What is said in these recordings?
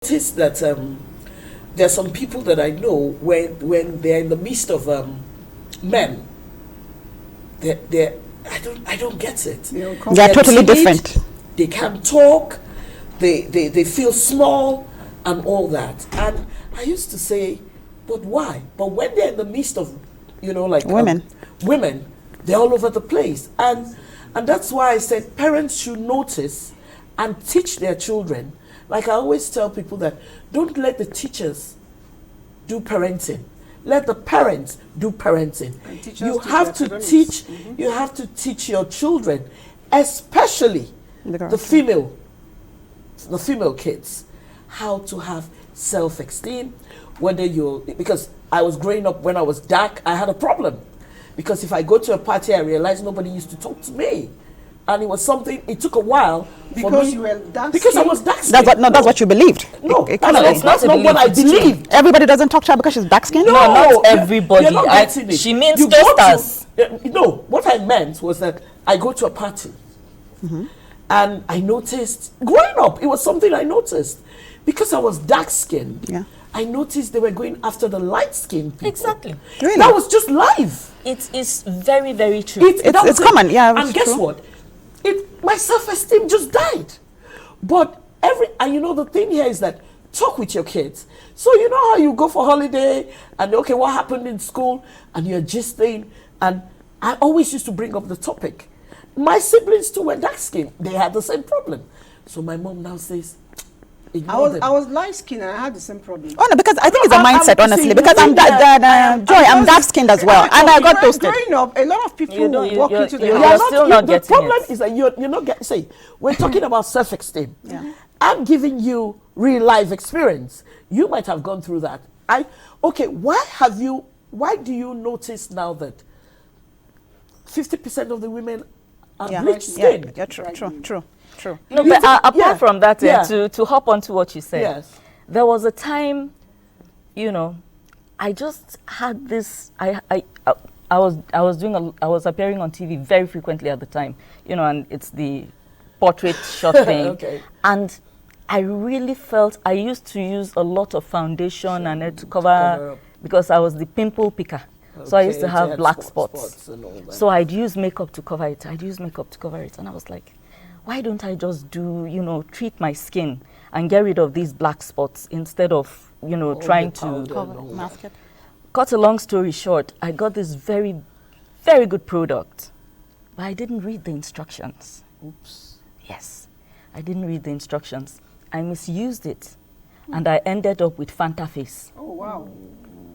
noticed that there are some people that I know when they're in the midst of men, they're I don't get it. They're totally timid, different. They can't talk. They feel small and all that. And I used to say, but why? But when they're in the midst of, like Women, they're all over the place. And that's why I said parents should notice and teach their children. Like I always tell people that don't let the teachers do parenting. Let the parents do parenting. You have to teach. You have to teach your children, especially the female kids, how to have self-esteem. Because I was growing up when I was dark, I had a problem. Because if I go to a party, I realized nobody used to talk to me. And it was something, it took a while for me. You were dark because I was dark skinned. That's what you believed. No, That's not what I believed. Everybody doesn't talk to her because she's dark skinned? No, not everybody. You're not getting it. She means You just go to- us. No, what I meant was that I go to a party and I noticed, growing up, it was something I noticed. Because I was dark skinned, Yeah. I noticed they were going after the light skinned people. Exactly. Really? That was just life. It is very, very true. It's common, yeah, And it's guess true. what? My self-esteem just died. But the thing here is that talk with your kids. So you know how you go for holiday and okay, what happened in school, and you're gisting, and I always used to bring up the topic. My siblings too were dark skinned. They had the same problem. So my mom now says, I was light skinned and I had the same problem. Oh no, because I think it's a mindset, honestly. see, Because I'm Joy, I'm dark skinned as well, and I got toasted. Growing up, a lot of people walk into the you're house. still not the getting problem it. is that you're not getting. Say, we're talking about self-esteem. Yeah. I'm giving you real life experience. You might have gone through that. Why do you notice now that 50% of the women are bleached skin? Yeah, true. No, but apart from that, Yeah. to hop onto what you said, Yes. there was a time, I just had this. I was appearing on TV very frequently at the time, and it's the portrait shot thing, Okay. and I really felt I used to use a lot of foundation and to cover up. because I was the pimple picker. So I used to Okay, have you had black spots. and all that. So I'd use makeup to cover it. And I was like, why don't I just treat my skin and get rid of these black spots instead of, trying to powder and all that. Mask it. Cut a long story short, I got this very, very good product, but I didn't read the instructions. Oops. Yes, I didn't read the instructions. I misused it, and I ended up with Fanta face. Oh, wow.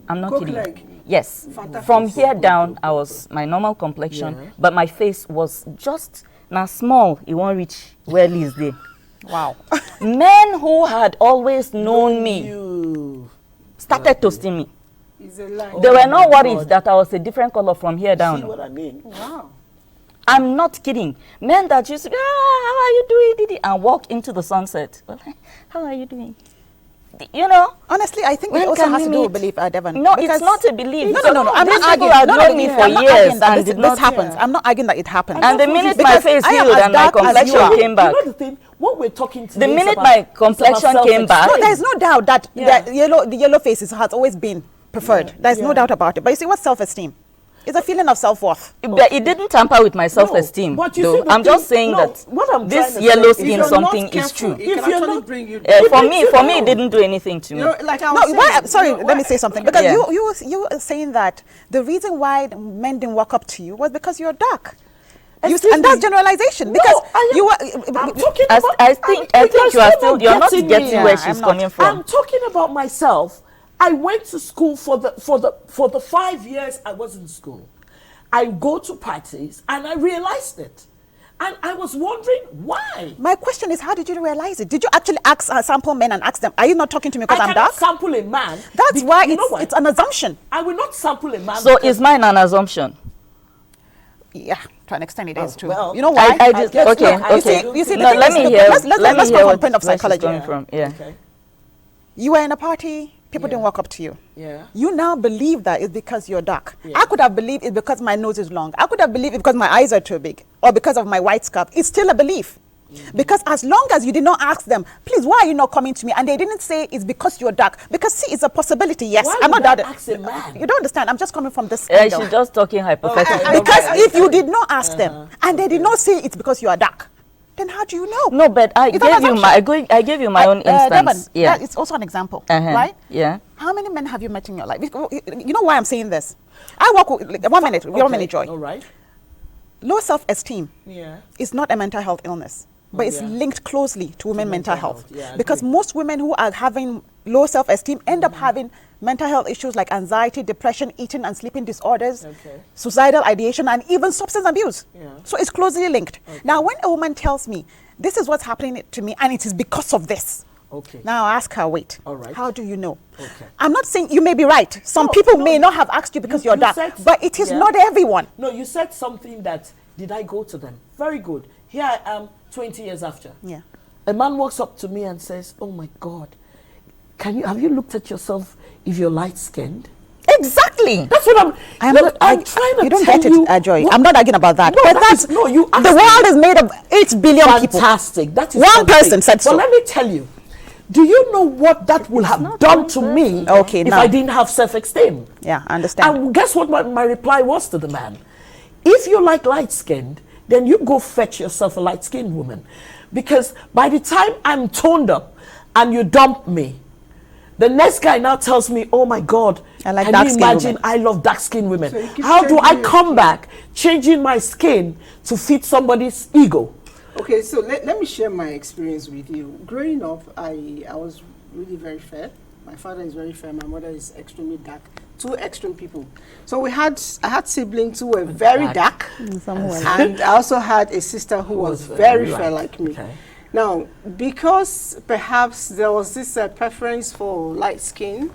I'm not Coke kidding. leg. Yes. Fanta From face. here down, I was my normal complexion, Yeah. but my face was just now small. It won't reach where Liz did. Wow. Men who had always known me You. started toasting me. It's a lie. They were not my worried God. that I was a different color from here See down. what I mean? Wow. I'm not kidding. Men that used to be, how are you doing, Didi? And walk into the sunset. Well, how are you doing? Honestly, I think When it also can has we to do with mean- belief, Devon. No, because it's not a belief. No. I'm These not people arguing. have No, known me for I'm not years arguing that and this did not happens. care. I'm not arguing that it happens. And the minute my Because face I am healed as and my dark as you complexion are. came back, You know the thing? What we're talking to The minute my complexion came back- No, there's no doubt that Yeah. the yellow faces has always been preferred. There's no doubt about it. But you see, what's self-esteem? It's a feeling of self-worth. But it didn't tamper with my self-esteem. but you though. see the I'm just thing- saying no, that what I'm this trying to yellow say is skin If you're something not is careful, true. It If can you're actually not- bring you For down. me, it didn't do anything to me. Like I No, was why? saying, Sorry, you know, let me say something. Because Yeah. you were saying that the reason why men didn't walk up to you was because you're dark. Excuse And that's me. generalization. No, Because I am- you were. I'm talking I about. think you're not getting where she's coming from. I'm talking about myself. I went to school for the 5 years I was in school. I go to parties and I realized it, and I was wondering why. My question is, how did you realize it? Did you actually sample men and ask them, are you not talking to me I because I'm cannot dark? sample a man. That's why you know why? it's an assumption. I will not sample a man. So because- is mine an assumption? Yeah, to an extent it is too. well, you know why? I just, guess okay, not. okay. You see, the No, thing let is, me look, hear. let's let come me hear from what a point of where she's psychology. coming from. Yeah. Okay. You were in a party, people didn't walk up to you. Yeah. You now believe that it's because you're dark. Yeah. I could have believed it's because my nose is long. I could have believed it's because my eyes are too big or because of my white scalp. It's still a belief. Because as long as you did not ask them, please, why are you not coming to me? And they didn't say it's because you're dark. Because see, it's a possibility, yes. Why I'm not would that. I ask a man? You don't understand. I'm just coming from this She's angle. just talking hypothetically. Because if you did not ask them, and they did not say it's because you are dark, then how do you know? No, but I It's an gave you my own instance. Devon, Yeah. it's also an example, Uh-huh. right? Yeah. How many men have you met in your life? You know why I'm saying this? I work with, like, 1 minute, 1 minute, Joy. All right. Low self-esteem Yeah. is not a mental health illness, but it's yeah. linked closely to women's mental mental health. health. Yeah, I Because agree. most women who are having low self-esteem end up having mental health issues like anxiety, depression, eating and sleeping disorders, Okay. suicidal ideation, and even substance abuse. Yeah. So it's closely linked. Now, when a woman tells me, this is what's happening to me and it is because of this, Okay. now I ask her, wait, All right. how do you know? Okay. I'm not saying you may be right. Some No, people no, may not have asked you because you you're dark, said- but it is yeah. not everyone. No, you said something that, did I go to them? Very good. Here I am 20 years after. Yeah. A man walks up to me and says, oh my God, have you looked at yourself if you're light skinned? Exactly. That's what I'm trying to you don't tell get you. it, Joy. what- I'm not arguing about that. No, but that that's is- no, you the asked me. world is made of 8 billion people. Fantastic. That is One fantastic. person said so. But let me tell you, do you know what that would have not done one to person. me Okay, if now. I didn't have self-esteem? Yeah, I understand. And guess what my reply was to the man? If you like light-skinned, then you go fetch yourself a light-skinned woman. Because by the time I'm toned up and you dump me, the next guy now tells me, oh my God, I like can you dark-skinned imagine women. I love dark-skinned women. So you keep How do I changing your come skin. back changing my skin to fit somebody's ego? Okay, so let me share my experience with you. Growing up, I was really very fair. My father is very fair. My mother is extremely dark. Two extreme people. So I had siblings who were very dark, and I also had a sister who was very fair like me. Okay. Now, because perhaps there was this preference for light skin,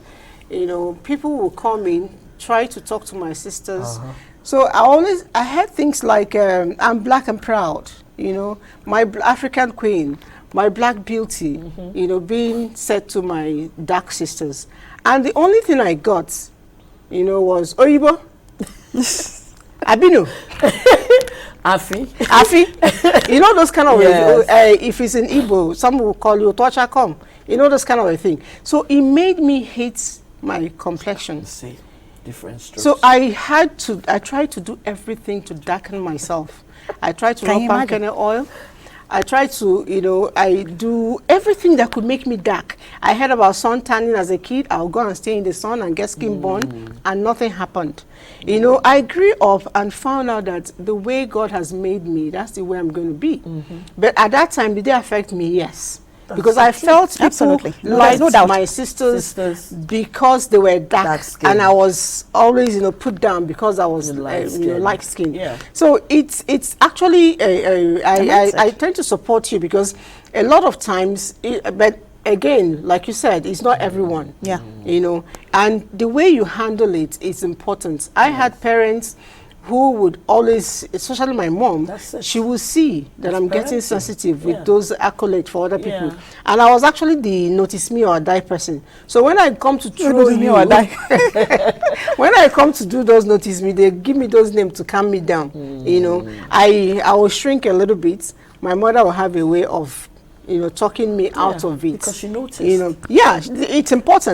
you know, people will come in, try to talk to my sisters. So I had things like, I'm black and proud, you know, my African queen, my black beauty, you know, being said to my dark sisters. And the only thing I got, you know, was Oyibo, Abinu, Afi. You know those kind of, Yes. if it's in Igbo, some will call you Tocha Kom. You know, those kind of a thing. So it made me hate my complexion. See, different strokes. So I tried to do everything to darken myself. I tried to rub palm kernel oil. I tried to, you know, I do everything that could make me dark. I heard about sun tanning as a kid. I'll go and stay in the sun and get skin burn, and nothing happened. You know, I grew up and found out that the way God has made me, that's the way I'm going to be. But at that time, did it affect me? Yes. Because I felt people Absolutely. No, liked there's no doubt. my sisters Sisters. because they were dark, Dark-skinned. and I was always, you know, put down because I was Light-skinned. light skin. Yeah. So it's actually I tend to support you because a lot of times, but again, like you said, it's not everyone. Yeah. You know, and the way you handle it is important. I had parents who would always, especially my mom, That's it. she would see that I'm getting parenting. sensitive with Yeah. those accolades for other people. Yeah. And I was actually the notice me or die person. So when I come to throw notice me you, or die. when I come to do those notice me, they give me those names to calm me down. You know, I will shrink a little bit. My mother will have a way of, you know, talking me out of it. because she noticed. You know, yeah, it's important.